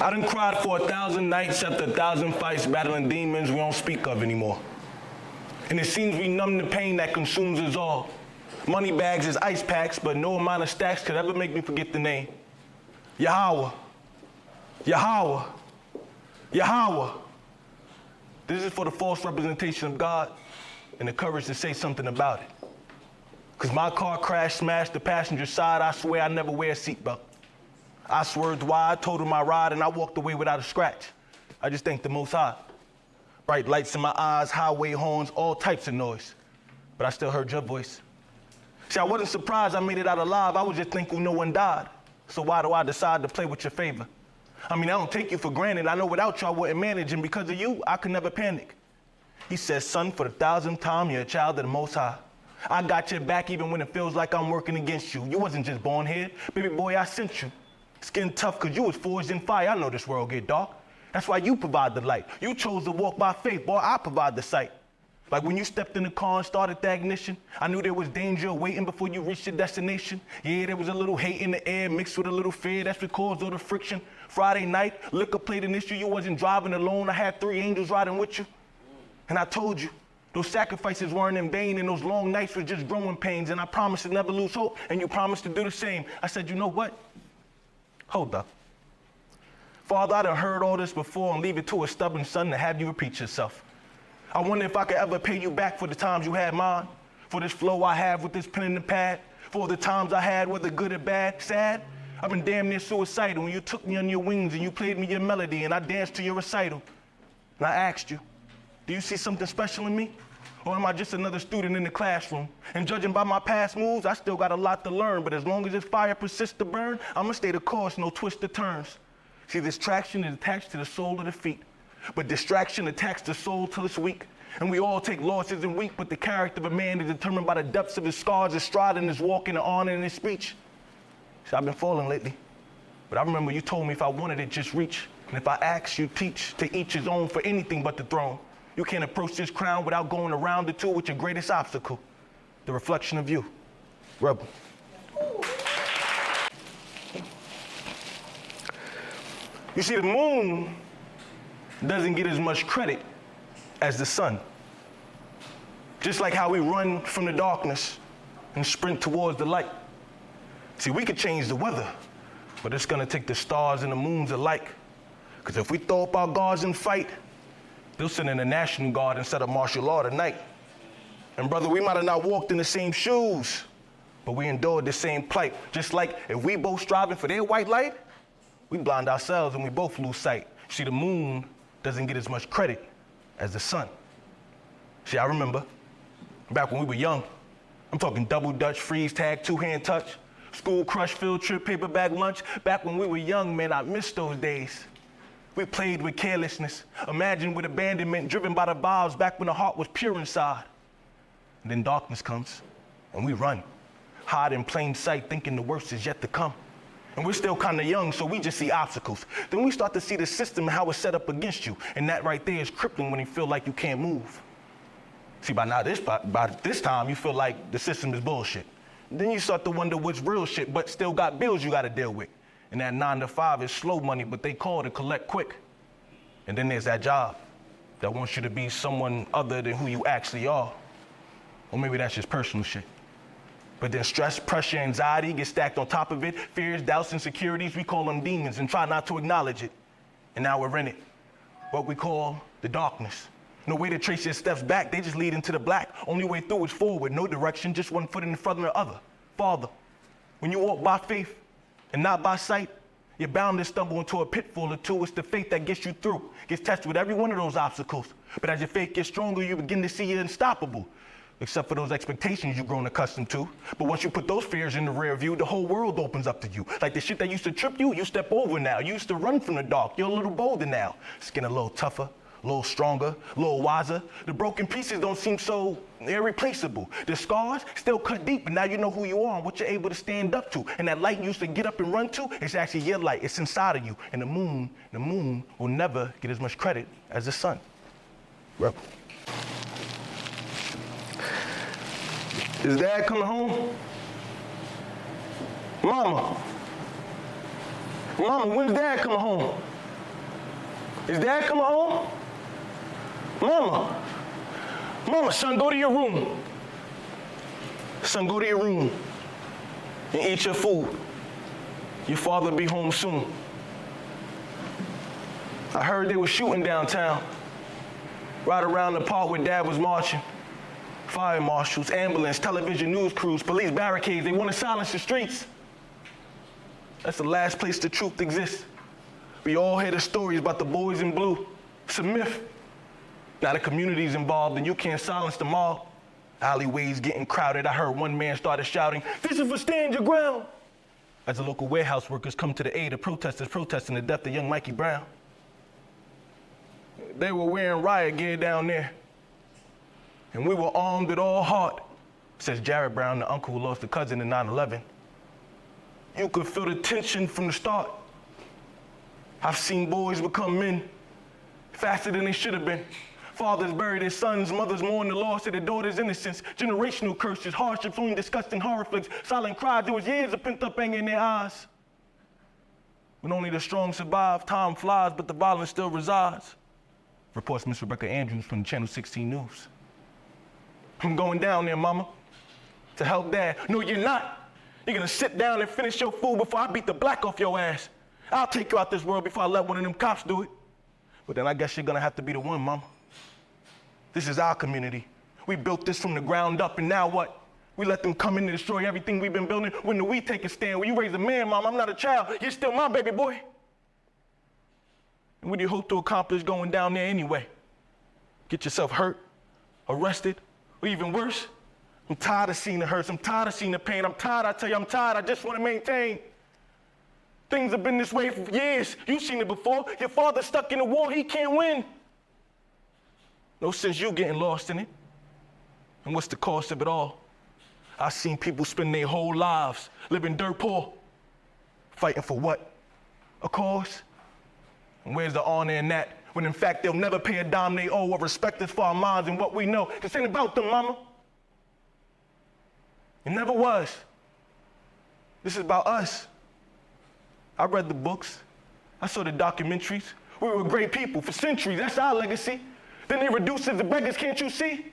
I done cried for 1,000 nights after 1,000 fights battling demons we don't speak of anymore. And it seems we numb the pain that consumes us all. Money bags is ice packs, but no amount of stacks could ever make me forget the name. Yahweh, Yahweh, Yahweh. This is for the false representation of God and the courage to say something about it. Cause my car crashed, smashed the passenger side. I swear I never wear a seatbelt. I swerved wide, totaled my ride, and I walked away without a scratch. I just thank the Most High. Bright lights in my eyes, highway horns, all types of noise. But I still heard your voice. See, I wasn't surprised I made it out alive. I was just thankful no one died. So why do I decide to play with your favor? I mean, I don't take you for granted. I know without you I wouldn't manage, and because of you, I could never panic. He says, son, for the 1,000th time, you're a child of the Most High. I got your back even when it feels like I'm working against you. You wasn't just born here. Baby boy, I sent you. Skin tough because you was forged in fire. I know this world get dark. That's why you provide the light. You chose to walk by faith, boy, I provide the sight. Like when you stepped in the car and started the ignition, I knew there was danger waiting before you reached your destination. Yeah, there was a little hate in the air mixed with a little fear. That's what caused all the friction. Friday night, liquor played an issue. You wasn't driving alone. I had 3 angels riding with you. And I told you, those sacrifices weren't in vain, and those long nights were just growing pains. And I promised to never lose hope, and you promised to do the same. I said, you know what? Hold up. Father, I done heard all this before, and leave it to a stubborn son to have you repeat yourself. I wonder if I could ever pay you back for the times you had mine, for this flow I have with this pen and the pad, for the times I had, whether good or bad, sad. I've been damn near suicidal when you took me on your wings and you played me your melody and I danced to your recital. And I asked you, do you see something special in me? Or am I just another student in the classroom? And judging by my past moves, I still got a lot to learn, but as long as this fire persists to burn, I'ma stay the course, no twists or turns. See, this traction is attached to the sole of the feet, but distraction attacks the soul till it's weak. And we all take losses and weak, but the character of a man is determined by the depths of his scars, his stride, and his walk, and the honor in his speech. See, I've been falling lately, but I remember you told me if I wanted it, just reach. And if I ask, you teach, to each his own for anything but the throne. You can't approach this crown without going around it too with your greatest obstacle, the reflection of you, Rebel. You see, the moon doesn't get as much credit as the sun. Just like how we run from the darkness and sprint towards the light. See, we could change the weather, but it's gonna take the stars and the moons alike. Because if we throw up our guards and fight, they'll send in the National Guard instead of martial law tonight. And brother, we might have not walked in the same shoes, but we endured the same plight. Just like if we both striving for their white light, we blind ourselves and we both lose sight. See, the moon doesn't get as much credit as the sun. See, I remember back when we were young, I'm talking double Dutch, freeze tag, 2-hand touch, school crush, field trip, paper bag lunch. Back when we were young, man, I miss those days. We played with carelessness, imagined with abandonment, driven by the vibes back when the heart was pure inside. And then darkness comes, and we run, hide in plain sight, thinking the worst is yet to come. And we're still kind of young, so we just see obstacles. Then we start to see the system and how it's set up against you, and that right there is crippling when you feel like you can't move. See, by this time, you feel like the system is bullshit. Then you start to wonder what's real shit, but still got bills you got to deal with. And that 9 to 5 is slow money, but they call to collect quick. And then there's that job that wants you to be someone other than who you actually are. Or maybe that's just personal shit. But then stress, pressure, anxiety get stacked on top of it. Fears, doubts, insecurities, we call them demons and try not to acknowledge it. And now we're in it, what we call the darkness. No way to trace your steps back, they just lead into the black. Only way through is forward, no direction, just one foot in front of the other. Father, when you walk by faith, and not by sight, you're bound to stumble into a pitfall or two. It's the faith that gets you through, gets tested with every one of those obstacles. But as your faith gets stronger, you begin to see you're unstoppable, except for those expectations you've grown accustomed to. But once you put those fears in the rear view, the whole world opens up to you. Like the shit that used to trip you, you step over now. You used to run from the dark, you're a little bolder now. Skin a little tougher, a little stronger, a little wiser. The broken pieces don't seem so irreplaceable. The scars still cut deep, but now you know who you are and what you're able to stand up to. And that light you used to get up and run to, it's actually your light. It's inside of you. And the moon will never get as much credit as the sun. Rebel. Is Dad coming home? Mama, when's Dad coming home? Is Dad coming home? Mama, son, go to your room. Son, go to your room and eat your food. Your father will be home soon. I heard they were shooting downtown, right around the park where Dad was marching. Fire marshals, ambulance, television news crews, police barricades, they want to silence the streets. That's the last place the truth exists. We all hear the stories about the boys in blue. It's a myth. Now the community's involved and you can't silence them all. Alleyways getting crowded. I heard one man started shouting, "This is for stand your ground." As the local warehouse workers come to the aid of protesters protesting the death of young Mikey Brown. They were wearing riot gear down there. And we were armed at all heart, says Jared Brown, the uncle who lost a cousin in 9/11. You could feel the tension from the start. I've seen boys become men faster than they should have been. Fathers bury their sons, mothers mourn the loss of their daughter's innocence. Generational curses, hardships, only disgusting horror flicks, silent cries. There was years of pent-up anger in their eyes. When only the strong survive, time flies, but the violence still resides. Reports Miss Rebecca Andrews from Channel 16 News. I'm going down there, Mama, to help Dad. No, you're not. You're gonna sit down and finish your food before I beat the black off your ass. I'll take you out this world before I let one of them cops do it. But then I guess you're gonna have to be the one, Mama. This is our community. We built this from the ground up, and now what? We let them come in and destroy everything we've been building. When do we take a stand? When you raise a man, Mom, I'm not a child. You're still my baby boy. And what do you hope to accomplish going down there anyway? Get yourself hurt, arrested, or even worse? I'm tired of seeing the hurts. I'm tired of seeing the pain. I'm tired, I tell you, I'm tired. I just want to maintain. Things have been this way for years. You've seen it before. Your father's stuck in a war. He can't win. No sense you getting lost in it. And what's the cost of it all? I've seen people spend their whole lives living dirt poor. Fighting for what? A cause? And where's the honor in that? When in fact they'll never pay a dime they owe or respect us for our minds and what we know. This ain't about them, Mama. It never was. This is about us. I read the books. I saw the documentaries. We were great people for centuries. That's our legacy. Then they reduced us to beggars, can't you see?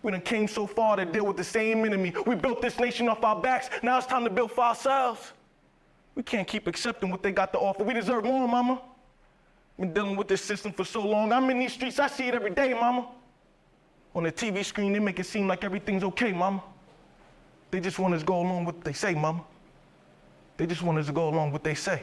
We done came so far to deal with the same enemy. We built this nation off our backs. Now it's time to build for ourselves. We can't keep accepting what they got to offer. We deserve more, Mama. Been dealing with this system for so long. I'm in these streets, I see it every day, Mama. On the TV screen, they make it seem like everything's okay, Mama. They just want us to go along with what they say, Mama. They just want us to go along with what they say.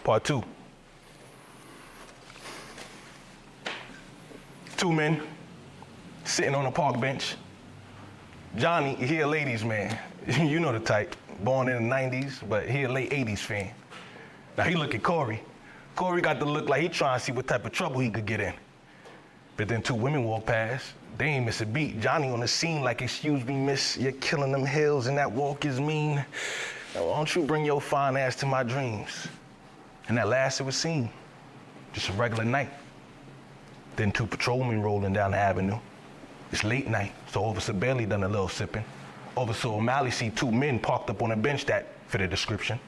Part 2. 2 men sitting on a park bench. Johnny, he a ladies man. You know the type. Born in the 90s, but he a late 80s fan. Now he look at Corey. Corey got to look like he trying to see what type of trouble he could get in. But then 2 women walk past. They ain't miss a beat. Johnny on the scene like, "Excuse me, miss, you're killing them hills and that walk is mean. Now, why don't you bring your fine ass to my dreams?" And at last it was seen. Just a regular night. Then 2 patrolmen rolling down the avenue. It's late night, so Officer Bailey done a little sipping. Officer O'Malley see 2 men parked up on a bench that fit the description.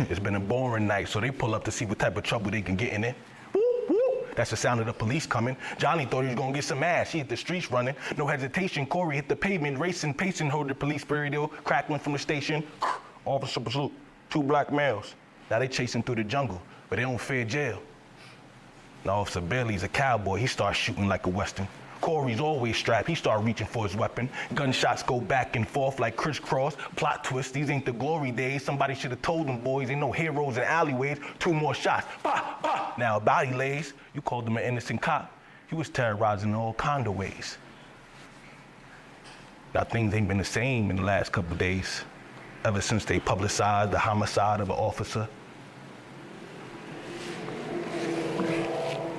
It's been a boring night, so they pull up to see what type of trouble they can get in it. Woo, woo. That's the sound of the police coming. Johnny thought he was gonna get some ass. He hit the streets running. No hesitation, Corey hit the pavement, racing, pacing, hold the police radio, crackling from the station. Officer pursuit, 2 black males. Now they chasing through the jungle, but they don't fear jail. Now Officer Bailey's a cowboy. He starts shooting like a Western. Corey's always strapped. He started reaching for his weapon. Gunshots go back and forth like crisscross. Plot twist, these ain't the glory days. Somebody should have told them boys ain't no heroes in alleyways. 2 more shots. Bah, bah. Now a body lays. You called him an innocent cop. He was terrorizing in all kind of ways. Now things ain't been the same in the last couple of days. Ever since they publicized the homicide of an officer.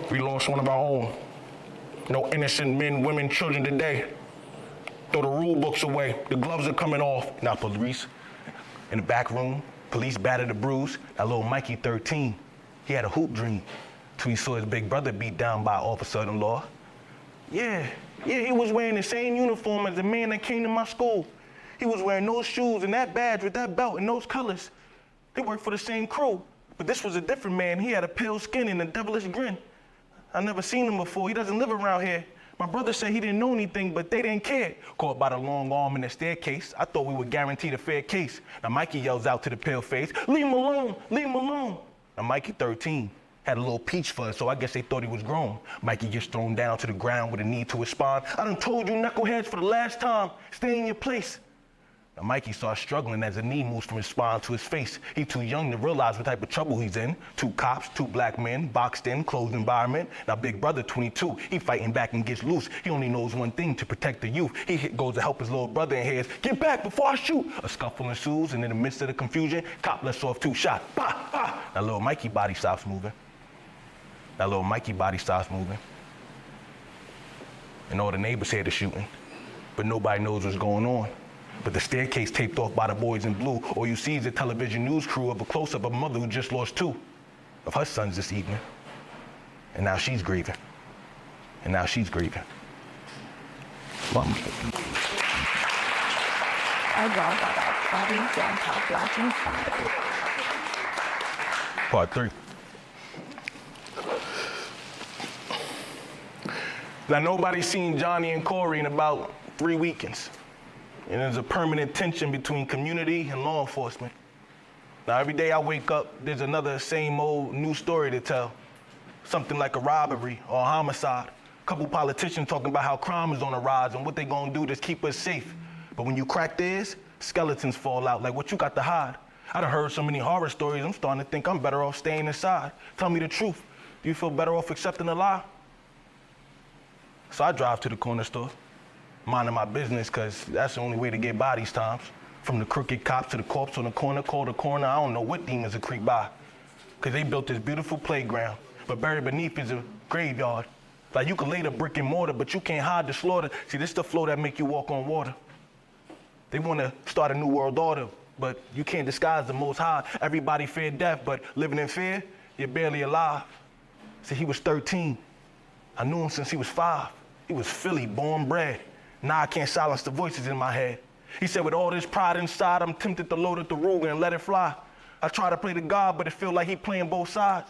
We lost one of our own. No innocent men, women, children today. Throw the rule books away. The gloves are coming off. Now police in the back room, police battered the bruise. That little Mikey, 13, he had a hoop dream till he saw his big brother beat down by an officer-in-law. Yeah, he was wearing the same uniform as the man that came to my school. He was wearing those shoes and that badge with that belt and those colors. They worked for the same crew. But this was a different man. He had a pale skin and a devilish grin. I never seen him before. He doesn't live around here. My brother said he didn't know anything, but they didn't care. Caught by the long arm in the staircase. I thought we were guaranteed a fair case. Now Mikey yells out to the pale face, leave him alone, leave him alone. Now Mikey 13. Had a little peach fuzz, so I guess they thought he was grown. Mikey gets thrown down to the ground with a need to respond. I done told you knuckleheads for the last time, stay in your place. Now Mikey starts struggling as a knee moves from his spine to his face. He's too young to realize what type of trouble he's in. 2 cops, 2 black men, boxed in, closed environment. Now big brother 22, he fighting back and gets loose. He only knows one thing, to protect the youth. He goes to help his little brother and hears, get back before I shoot. A scuffle ensues, and in the midst of the confusion, cop lets off 2 shots. Bah, bah. Now little Mikey body stops moving. That little Mikey body starts moving. And all the neighbors hear the shooting, but nobody knows what's going on. But the staircase taped off by the boys in blue. All you see is a television news crew of a close-up of a mother who just lost 2 of her sons this evening. And now she's grieving. And now she's grieving. Mama. I draw that up. Body down top, watching. Part 3. Now, nobody's seen Johnny and Corey in about 3 weekends. And there's a permanent tension between community and law enforcement. Now, every day I wake up, there's another same old new story to tell. Something like a robbery or a homicide. A couple politicians talking about how crime is on the rise and what they gonna do to keep us safe. But when you crack theirs, skeletons fall out. Like, what you got to hide? I done heard so many horror stories, I'm starting to think I'm better off staying inside. Tell me the truth. Do you feel better off accepting a lie? So I drive to the corner store, minding my business, because that's the only way to get by these times. From the crooked cops to the corpse on the corner, call the coroner, I don't know what demons will creep by. Because they built this beautiful playground, but buried beneath is a graveyard. Like, you can lay the brick and mortar, but you can't hide the slaughter. See, this the flow that make you walk on water. They want to start a new world order, but you can't disguise the Most High. Everybody fear death, but living in fear, you're barely alive. See, he was 13. I knew him since he was 5. He was Philly, born bred. Now I can't silence the voices in my head. He said, with all this pride inside, I'm tempted to load up the Ruger and let it fly. I try to play the God, but it feel like he playing both sides.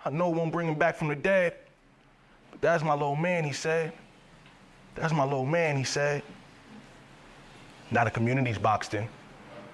I know it won't bring him back from the dead. But that's my little man, he said. That's my little man, he said. Now the community's boxed in.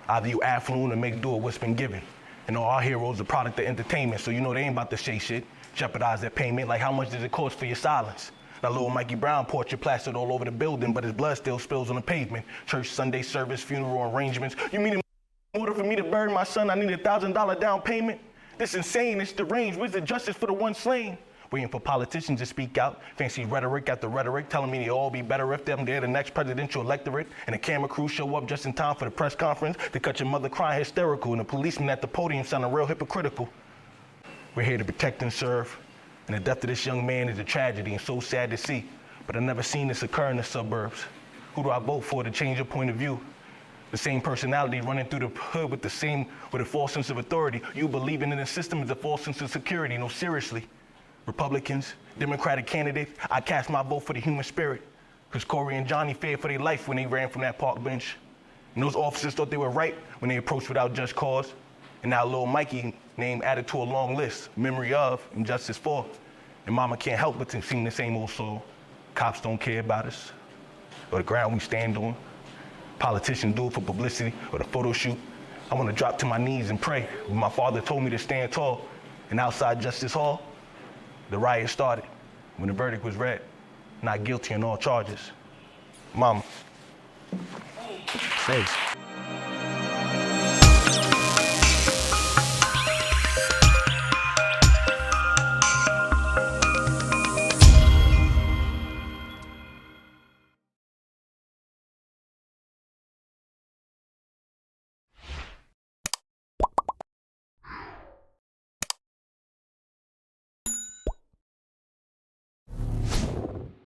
Either you affluent or make do with what's been given. And all our heroes are product of entertainment, so you know they ain't about to say shit. Jeopardize their payment, like how much does it cost for your silence? That little Mikey Brown portrait plastered all over the building, but his blood still spills on the pavement. Church, Sunday service, funeral arrangements. You mean in order for me to bury my son, I need a $1,000 down payment? This insane, it's deranged. Where's the justice for the one slain? Waiting for politicians to speak out. Fancy rhetoric after rhetoric, telling me they'd all be better if they're the next presidential electorate. And the camera crew show up just in time for the press conference to cut your mother crying hysterical, and the policeman at the podium sounding real hypocritical. We're here to protect and serve. And the death of this young man is a tragedy and so sad to see. But I've never seen this occur in the suburbs. Who do I vote for to change your point of view? The same personality running through the hood with a false sense of authority. You believing in the system is a false sense of security. No, seriously. Republicans, Democratic candidates, I cast my vote for the human spirit. Because Corey and Johnny feared for their life when they ran from that park bench. And those officers thought they were right when they approached without just cause. And now little Mikey name added to a long list, memory of and justice for. And mama can't help but to sing the same old song. Cops don't care about us, or the ground we stand on. Politicians do it for publicity or the photo shoot. I want to drop to my knees and pray. When my father told me to stand tall, and outside Justice Hall, the riot started when the verdict was read. Not guilty on all charges. Mama. Safe.